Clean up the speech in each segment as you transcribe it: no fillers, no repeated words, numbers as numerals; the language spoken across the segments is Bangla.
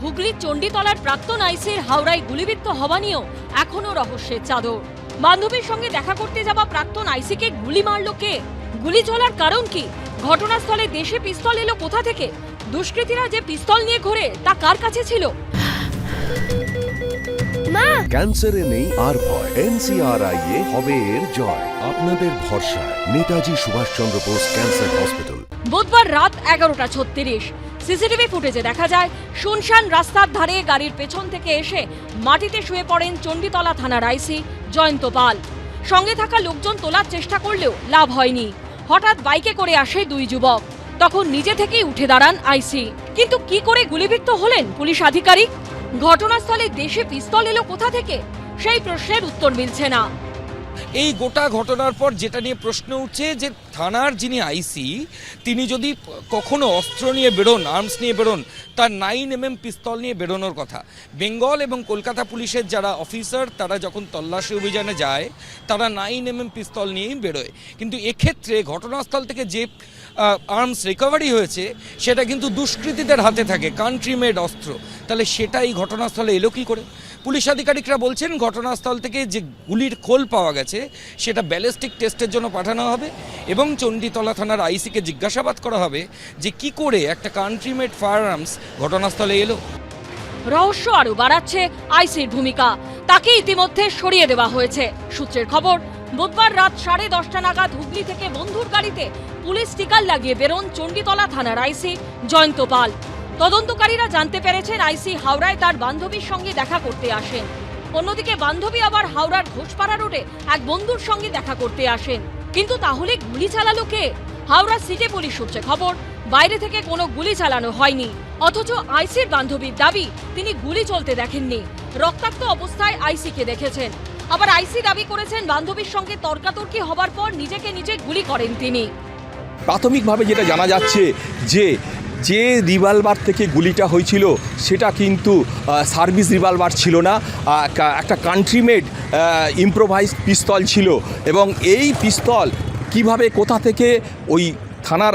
হুগলির চণ্ডীতলার প্রাক্তন আইসির হাওড়ায় গুলিবিদ্ধ হওয়া নিয়েও এখনো রহস্যের চাদর। বান্ধবীর সঙ্গে দেখা করতে যাওয়া প্রাক্তন আইসিকে গুলি মারল কে? গুলি চলার কারণ কি? ঘটনাস্থলে দেশে পিস্তল এলো কোথা থেকে? দুষ্কৃতীরা যে পিস্তল নিয়ে ঘোরে তা কার কাছে ছিল? ক্যান্সারে নেই আর ভয়, NCRI হবে এর জয়। আপনাদের ভরসা নেতাজি সুভাষচন্দ্র বোস ক্যান্সার হসপিটাল। বুধবার রাত 11:36 সিসিটিভি ফুটেজে দেখা যায় শুনশান রাস্তার ধারে গাড়ির পেছন থেকে এসে মাটিতে শুয়ে পড়েন চণ্ডীতলা থানার আইসি জয়ন্ত পাল। সঙ্গে থাকা লোকজন তোলার চেষ্টা করলেও লাভ হয়নি। হঠাৎ বাইকে করে আসে দুই যুবক। তখন নিজে থেকেই উঠে দাঁড়ান আইসি। কিন্তু কি করে গুলিবিদ্ধ হলেন পুলিশ আধিকারিক? ঘটনাস্থলে দেশে পিস্তল এলো কোথা থেকে? সেই প্রশ্নের উত্তর মিলছে না। এই গোটা ঘটনার পর যেটা নিয়ে প্রশ্ন উঠছে যে থানার যিনি আইসি তিনি যদি কখনো অস্ত্র নিয়ে বেরোন, আর্মস নিয়ে বেরোন, তার 9mm পিস্তল নিয়ে বেরোনোর কথা। বেঙ্গল এবং কলকাতা পুলিশের যারা অফিসার তারা যখন তল্লাশি অভিযানে যায় তারা 9mm পিস্তল নিয়েই বেরোয়। কিন্তু এক্ষেত্রে ঘটনাস্থল থেকে যে আর্মস রিকভারি হয়েছে সেটা কিন্তু দুষ্কৃতীদের হাতে থাকে, কান্ট্রি মেড অস্ত্র। তাহলে সেটা এই ঘটনাস্থলে এলো কী করে? পুলিশ আধিকারিকরা বলছেন ঘটনাস্থল থেকে যে গুলির খোল পাওয়া গেছে সেটা ব্যালিস্টিক টেস্টের জন্য পাঠানো হবে এবং চণ্ডীতলা থানার আইসিকে জিজ্ঞাসাবাদ করা হবে যে কি করে একটা কান্ট্রি মেড ফায়ার আর্মস ঘটনাস্থলে এলো। রহস্য আরো বাড়াচ্ছে আইসির ভূমিকা। তাকে ইতিমধ্যে সরিয়ে দেওয়া হয়েছে। সূত্রের খবর, বুধবার রাত 10:30 নাগাদ হুগলি থেকে বন্ধুর গাড়িতে পুলিশ স্টিকার লাগিয়ে বেরোন চণ্ডীতলা থানার আইসি জয়ন্ত পাল। তদন্তকারীরা জানতে পেরেছেন আইসি হাওড়ায় তার বান্ধবীর সঙ্গে দেখা করতে আসেন। অন্যদিকে বান্ধবী আবার হাওড়ার ঘোষপাড়া রোডে এক বন্ধুর সঙ্গে দেখা করতে আসেন। কিন্তু তাহলে গুলি চালালো কে? হাওড়া সিটি পুলিশ সূত্রে খবর, বাইরে থেকে কোনো গুলি চালানো হয়নি। অথচ আইসির বান্ধবীর দাবি তিনি গুলি চলতে দেখেননি, রক্তাক্ত অবস্থায় আইসিকে দেখেছেন। আবার আইসি দাবি করেছেন বান্ধবীর সঙ্গে তর্কাতর্কি হবার পর নিজেকে নিজে গুলি করেন তিনি। প্রাথমিকভাবে যেটা জানা যাচ্ছে যে রিভলভার থেকে গুলিটা হয়েছিল সেটা কিন্তু সার্ভিস রিভলভার ছিল না, একটা কান্ট্রি মেড ইম্প্রোভাইজ পিস্তল ছিল। এবং এই পিস্তল কিভাবে কোথা থেকে ওই থানার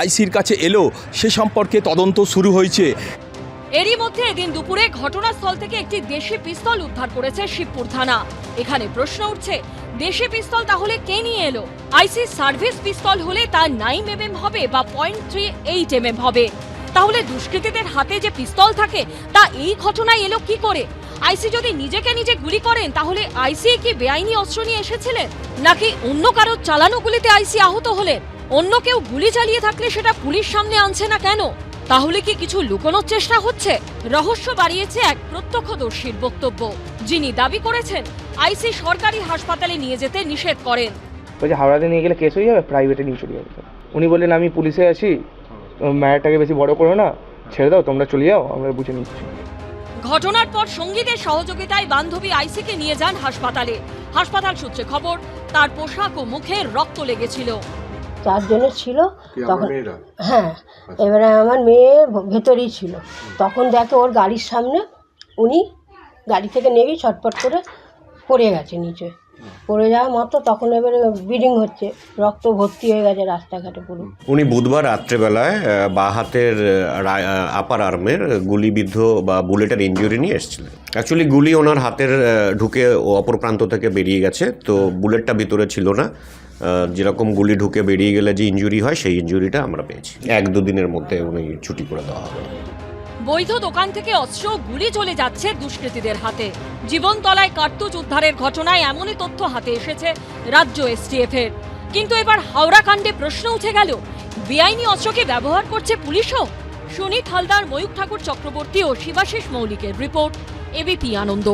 আইসির কাছে এলো সে সম্পর্কে তদন্ত শুরু হয়েছে। এরই মধ্যে এদিন দুপুরে ঘটনাস্থল থেকে একটি দেশি পিস্তল উদ্ধার করেছে শিবপুর থানা। এখানে প্রশ্ন উঠছে, দেশি পিস্তল তাহলে কে নিয়ে এলো? আইসি সার্ভিস পিস্তল হলে তা 9mm হবে বা .38mm হবে। তাহলে দুষ্কৃতীদের হাতে যে পিস্তল থাকে তা এই ঘটনায় এলো কি করে? আইসি যদি নিজেকে নিজে গুলি করেন তাহলে আইসি কি বেআইনি অস্ত্র নিয়ে এসেছিলেন, নাকি অন্য কারোর চালানো গুলিতে আইসি আহত হলেন? অন্য কেউ গুলি চালিয়ে থাকলে সেটা পুলিশ সামনে আনছে না কেন? তাহলে কি কিছু লুকোনোর চেষ্টা হচ্ছে? রহস্য বাড়িয়েছে এক প্রত্যক্ষদর্শীর বক্তব্য, যিনি দাবি করেছেন আইসি সরকারি হাসপাতালে নিয়ে যেতে নিষেধ করেন। বলছে হাওড়াতে নিয়ে গেলে কেস হয়ে যাবে, প্রাইভেটে নিয়ে চলে যাবে। উনি বললেন আমি পুলিশে আছি, ম্যাটারটাকে বেশি বড় করো না, ছেড়ে দাও, তোমরা চলে যাও, আমরা বুঝে নিচ্ছি। ঘটনার পর সঙ্গীদের সহযোগিতায় বান্ধবী আইসিকে নিয়ে যান হাসপাতালে। হাসপাতাল সূত্রে খবর, তার পোশাক ও মুখে রক্ত লেগেছিল। 4 জনের ছিল তখন। হ্যাঁ, এবারে আমার মেয়ে ভেতরেই ছিল। তখন দেখে ওর গাড়ির সামনে উনি গাড়ি থেকে নেমেই ছটপট করে পড়ে গেছে নিচে। পড়ে যাওয়া মাত্র তখন এবারে ব্লিডিং হচ্ছে, রক্ত ভর্তি হয়ে গেছে রাস্তাঘাটে পুরো। উনি বুধবার রাত্রেবেলায় বাঁ হাতের আপার আর্মের গুলিবিদ্ধ বা বুলেটের ইনজুরি নিয়ে এসেছিলেন। অ্যাকচুয়ালি গুলি ওনার হাতের ঢুকে অপর প্রান্ত থেকে বেরিয়ে গেছে, তো বুলেটটা ভিতরে ছিল না। যেরকম গুলি ঢুকে বেরিয়ে গেলে যে ইনজুরি হয় সেই ইনজুরিটা আমরা পেয়েছি। 1-2 দিনের মধ্যে উনি ছুটি করে দেওয়া হবে। বৈধ দোকান থেকে অস্ত্র গুলি চলে যাচ্ছে দুষ্কৃতীদের হাতে। জীবনতলায় কার্তুজ উদ্ধারের ঘটনায় এমনই তথ্য হাতে এসেছে রাজ্য STF এর। কিন্তু এবার হাওড়া কাণ্ডে প্রশ্ন উঠে গেল, বেআইনি অস্ত্রকে ব্যবহার করছে পুলিশও? সুনীত হালদার, ময়ূখ ঠাকুর চক্রবর্তী ও শিবাশিস মৌলিকের রিপোর্ট, ABP আনন্দ।